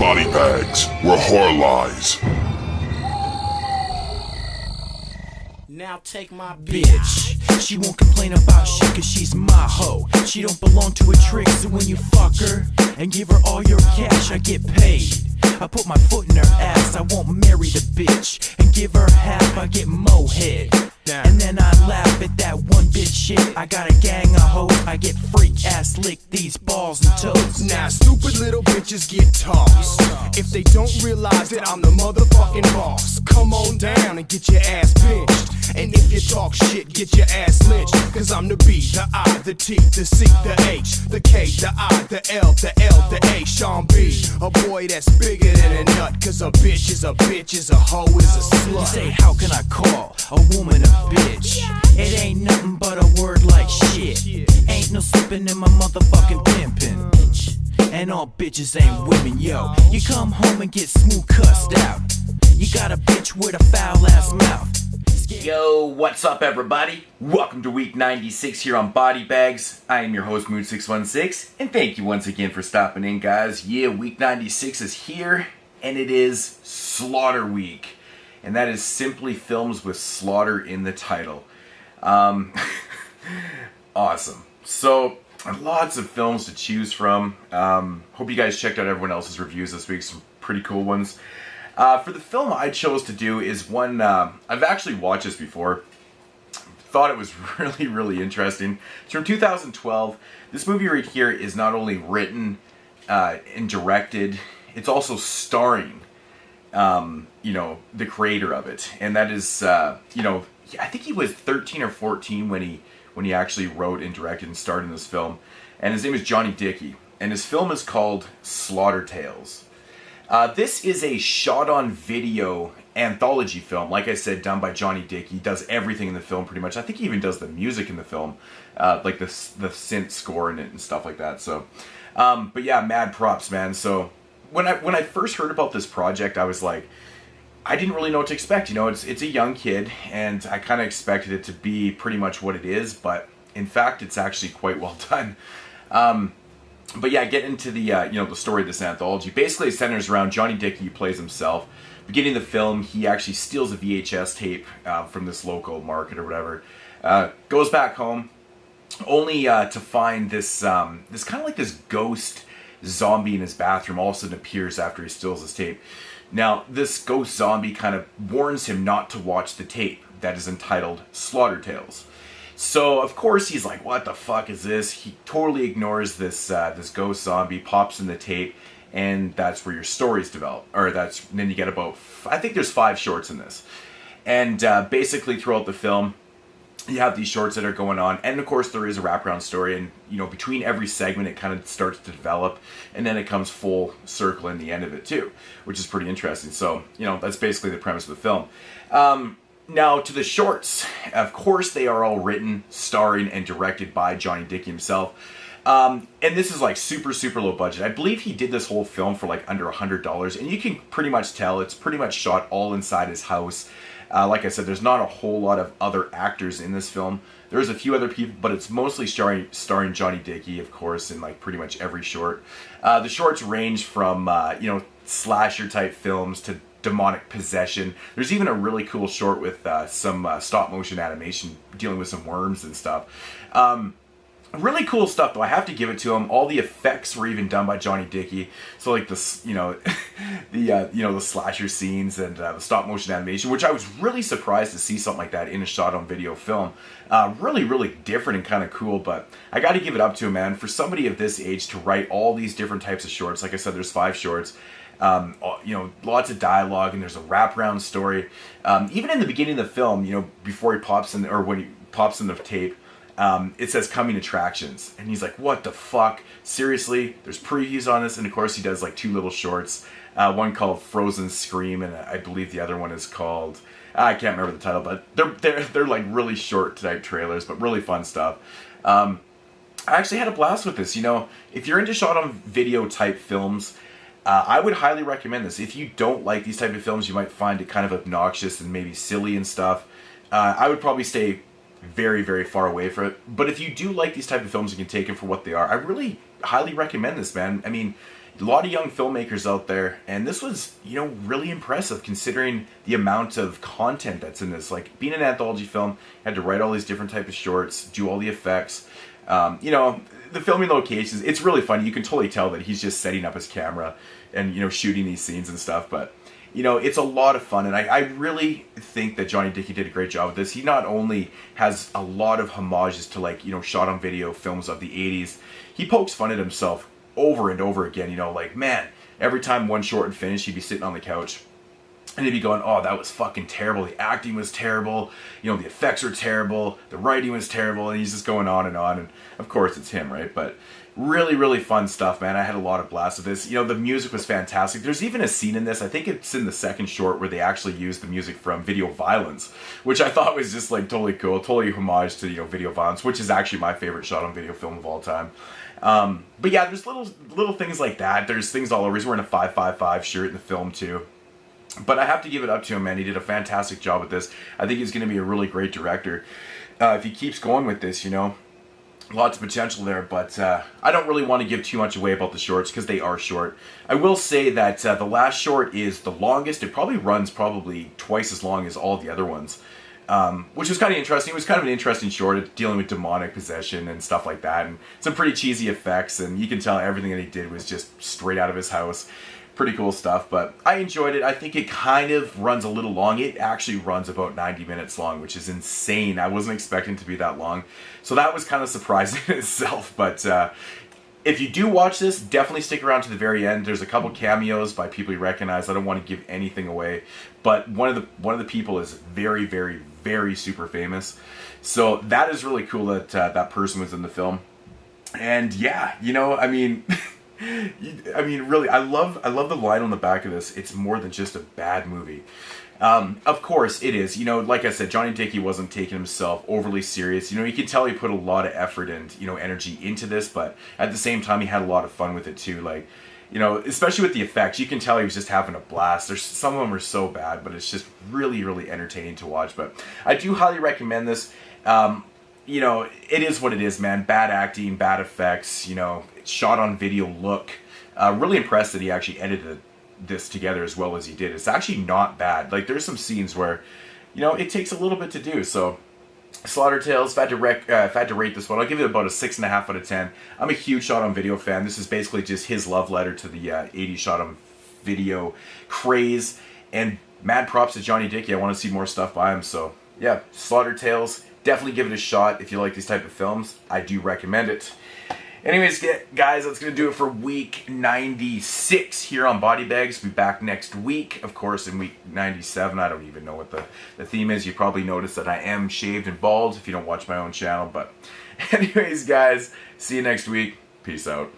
Body bags, where horror lies. Now take my bitch. She won't complain about shit cause she's my hoe. She don't belong to a trick, so when you fuck her and give her all your cash, I get paid. I put my foot in her ass, I won't marry the bitch and give her half, I get mohead. And then I laugh at that one bitch shit. I got a gang of hoes, I get freak ass lick these balls and toes. Now stupid little bitches get tossed if they don't realize that I'm the motherfucking boss. Come on down and get your ass pinched. And if you talk shit, get your ass lynched. Cause I'm the B, the I, the T, the C, the H, the K, the I, the L, the L, the A, Sean B. A boy that's bigger than a nut. Cause a bitch is a bitch, is a hoe, is a slut. You say, how can I call a woman a bitch? It ain't nothing but a word like shit. Ain't no slipping in my motherfucking pimpin'. And all bitches ain't women, yo. You come home and get smooth cussed out. You got a bitch with a foul ass mouth. Yo, what's up everybody? Welcome to week 96 here on Body Bags. I am your host Moodz616, and thank you once again for stopping in, guys. Yeah, week 96 is here, and it is Slaughter Week. And that is simply films with slaughter in the title. Awesome. So, lots of films to choose from. Hope you guys checked out everyone else's reviews this week, some pretty cool ones. For the film I chose to do is one, I've actually watched this before. Thought it was really interesting. It's from 2012. This movie right here is not only written and directed, it's also starring, you know, the creator of it. And that is, you know, I think he was 13 or 14 when he actually wrote and directed and starred in this film. And his name is Johnny Dickey. And his film is called Slaughter Tales. This is a shot-on-video anthology film, like I said, done by Johnny Dickey. He does everything in the film, pretty much. I think he even does the music in the film, like the synth score in it and stuff like that. So, but yeah, mad props, man. So, when I first heard about this project, I was like, I didn't really know what to expect. You know, it's a young kid, and I kind of expected it to be pretty much what it is, but in fact, it's actually quite well done. But yeah, get into the, you know, the story of this anthology. Basically, it centers around Johnny Dickey, who plays himself. Beginning of the film, he actually steals a VHS tape from this local market or whatever. Goes back home, only to find this, this kind of like this ghost zombie in his bathroom all of a sudden appears after he steals his tape. Now, this ghost zombie kind of warns him not to watch the tape that is entitled Slaughter Tales. So, of course, he's like, what the fuck is this? He totally ignores this this ghost zombie, pops in the tape, and that's where your stories develop. Or then you get about, I think there's 5 shorts in this. And basically throughout the film, you have these shorts that are going on. And, of course, there is a wraparound story. And, you know, between every segment, it kind of starts to develop. And then it comes full circle in the end of it, too. Which is pretty interesting. So, you know, that's basically the premise of the film. Now, to the shorts, of course they are all written, starring, and directed by Johnny Dickey himself. And this is like super low budget. I believe he did this whole film for like under $100, and you can pretty much tell it's pretty much shot all inside his house. Like I said, there's not a whole lot of other actors in this film. There's a few other people, but it's mostly starring Johnny Dickey, of course, in like pretty much every short. The shorts range from, you know, slasher type films to demonic possession. There's even a really cool short with some stop motion animation dealing with some worms and stuff. Really cool stuff, though. I have to give it to him. All the effects were even done by Johnny Dickey. So like this, you know, the you know, the slasher scenes and the stop motion animation, which I was really surprised to see something like that in a shot on video film. Really different and kind of cool. But I got to give it up to him, man. For somebody of this age to write all these different types of shorts, like I said, there's 5 shorts. You know, lots of dialogue, and there's a wraparound story. Even in the beginning of the film, you know, before he pops in, or when he pops in the tape, it says coming attractions, and he's like, what the fuck, seriously? There's previews on this. And of course he does like 2 little shorts, one called Frozen Scream, and I believe the other one is called, I can't remember the title, but they're like really short type trailers, but really fun stuff. I actually had a blast with this. You know, if you're into shot on video type films, I would highly recommend this. If you don't like these type of films, you might find it kind of obnoxious and maybe silly and stuff. I would probably stay very far away from it. But if you do like these type of films, you can take them for what they are. I really highly recommend this, man. I mean, a lot of young filmmakers out there, and this was, you know, really impressive considering the amount of content that's in this. Like, being an anthology film, had to write all these different types of shorts, do all the effects. You know, the filming locations, it's really funny. You can totally tell that he's just setting up his camera and, you know, shooting these scenes and stuff, but you know, it's a lot of fun, and I really think that Johnny Dickey did a great job with this. He not only has a lot of homages to, like, you know, shot on video films of the 80s, he pokes fun at himself over and over again. You know, like, man, every time one short would finish, he'd be sitting on the couch and he'd be going, oh, that was fucking terrible. The acting was terrible. You know, the effects were terrible. The writing was terrible. And he's just going on. And of course, it's him, right? But really, really fun stuff, man. I had a lot of blast with this. You know, the music was fantastic. There's even a scene in this, I think it's in the second short, where they actually used the music from Video Violence, which I thought was just, like, totally cool. Totally homage to, you know, Video Violence, which is actually my favorite shot on video film of all time. But yeah, there's little things like that. There's things all over. He's wearing a 555 shirt in the film, too. But I have to give it up to him, man. He did a fantastic job with this. I think he's going to be a really great director. If he keeps going with this, you know, lots of potential there. But I don't really want to give too much away about the shorts because they are short. I will say that the last short is the longest. It probably runs twice as long as all the other ones, which was kind of interesting. It was kind of an interesting short, dealing with demonic possession and stuff like that, and some pretty cheesy effects. And you can tell everything that he did was just straight out of his house. Pretty cool stuff, but I enjoyed it. I think it kind of runs a little long. It actually runs about 90 minutes long, which is insane. I wasn't expecting it to be that long. So that was kind of surprising in itself, but if you do watch this, definitely stick around to the very end. There's a couple cameos by people you recognize. I don't want to give anything away, but one of the people is very, very, very super famous. So that is really cool that that person was in the film. And yeah, you know, I mean, really, I love the line on the back of this. It's more than just a bad movie. Of course it is. You know, like I said, Johnny Dickey wasn't taking himself overly serious. You know, you can tell he put a lot of effort and, you know, energy into this, but at the same time, he had a lot of fun with it too. Like, you know, especially with the effects, you can tell he was just having a blast. Some of them are so bad, but it's just really, really entertaining to watch. But I do highly recommend this. You know, it is what it is, man. Bad acting, bad effects, you know, shot on video look. Really impressed that he actually edited this together as well as he did. It's actually not bad. Like, there's some scenes where, you know, it takes a little bit to do. So, Slaughter Tales, if I had to rate this one, I'll give it about a 6.5 out of 10. I'm a huge shot on video fan. This is basically just his love letter to the 80s shot on video craze. And mad props to Johnny Dickey. I want to see more stuff by him. So, yeah, Slaughter Tales. Definitely give it a shot if you like these type of films. I do recommend it. Anyways, guys, that's going to do it for week 96 here on Body Bags. We'll be back next week. Of course, in week 97, I don't even know what the theme is. You probably noticed that I am shaved and bald if you don't watch my own channel. But anyways, guys, see you next week. Peace out.